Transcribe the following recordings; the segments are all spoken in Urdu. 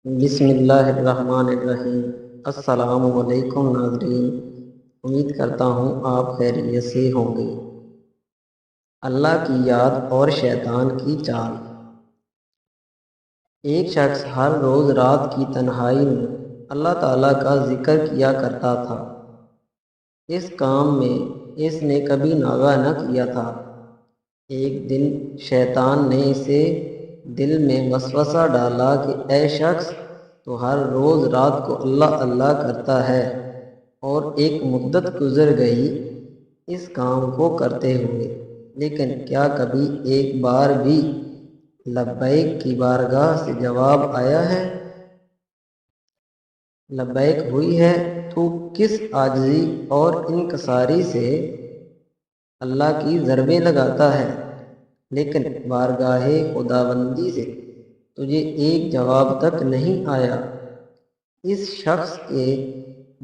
بسم اللہ الرحمن الرحیم۔ السلام علیکم ناظرین، امید کرتا ہوں آپ خیریت سے ہوں گے۔ اللہ کی یاد اور شیطان کی چال۔ ایک شخص ہر روز رات کی تنہائی میں اللہ تعالیٰ کا ذکر کیا کرتا تھا۔ اس کام میں اس نے کبھی ناغہ نہ کیا تھا۔ ایک دن شیطان نے اسے دل میں وسوسہ ڈالا کہ اے شخص، تو ہر روز رات کو اللہ اللہ کرتا ہے اور ایک مدت گزر گئی اس کام کو کرتے ہوئے، لیکن کیا کبھی ایک بار بھی لبیک کی بارگاہ سے جواب آیا ہے؟ لبیک ہوئی ہے تو کس عاجزی اور انکساری سے اللہ کی ضربیں لگاتا ہے، لیکن بارگاہ خداوندی سے تجھے ایک جواب تک نہیں آیا۔ اس شخص کے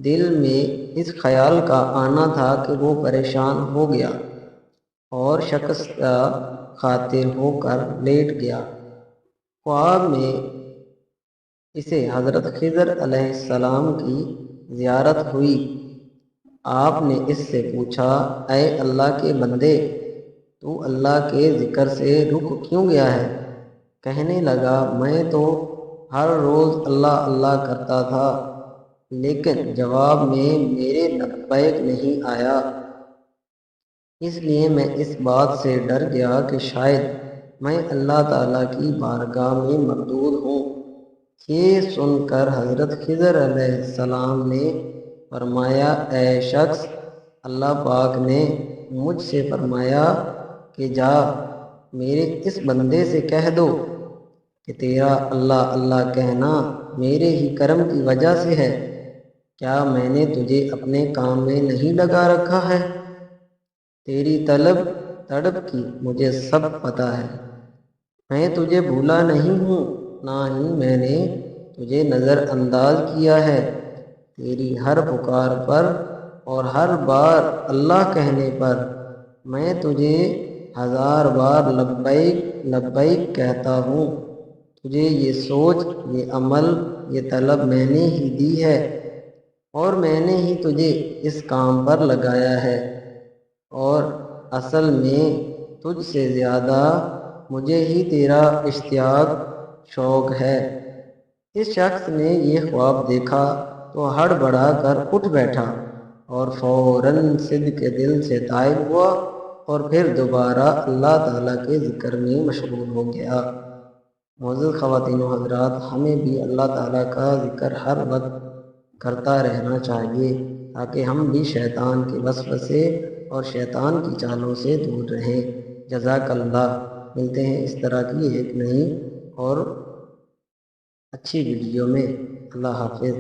دل میں اس خیال کا آنا تھا کہ وہ پریشان ہو گیا اور شخص کا خاطر ہو کر لیٹ گیا۔ خواب میں اسے حضرت خضر علیہ السلام کی زیارت ہوئی۔ آپ نے اس سے پوچھا، اے اللہ کے بندے، تو اللہ کے ذکر سے رک کیوں گیا ہے؟ کہنے لگا، میں تو ہر روز اللہ اللہ کرتا تھا، لیکن جواب میں میرے لبیک نہیں آیا۔ اس لیے میں اس بات سے ڈر گیا کہ شاید میں اللہ تعالیٰ کی بارگاہ میں مردود ہوں۔ یہ سن کر حضرت خضر علیہ السلام نے فرمایا، اے شخص، اللہ پاک نے مجھ سے فرمایا کہ جا میرے اس بندے سے کہہ دو کہ تیرا اللہ اللہ کہنا میرے ہی کرم کی وجہ سے ہے۔ کیا میں نے تجھے اپنے کام میں نہیں لگا رکھا ہے؟ تیری طلب تڑپ کی مجھے سب پتہ ہے۔ میں تجھے بھولا نہیں ہوں، نہ ہی میں نے تجھے نظر انداز کیا ہے۔ تیری ہر پکار پر اور ہر بار اللہ کہنے پر میں تجھے 1000 بار لبیک لبیک کہتا ہوں۔ تجھے یہ سوچ، یہ عمل، یہ طلب میں نے ہی دی ہے اور میں نے ہی تجھے اس کام پر لگایا ہے، اور اصل میں تجھ سے زیادہ مجھے ہی تیرا اشتیاق شوق ہے۔ اس شخص نے یہ خواب دیکھا تو ہڑبڑا کر اٹھ بیٹھا اور فوراً صدق کے دل سے تائب ہوا اور پھر دوبارہ اللہ تعالیٰ کے ذکر میں مشغول ہو گیا۔ معزز خواتین و حضرات، ہمیں بھی اللہ تعالیٰ کا ذکر ہر وقت کرتا رہنا چاہیے تاکہ ہم بھی شیطان کے وسوسے اور شیطان کی چالوں سے دور رہیں۔ جزاک اللہ۔ ملتے ہیں اس طرح کی ایک نئی اور اچھی ویڈیو میں۔ اللہ حافظ۔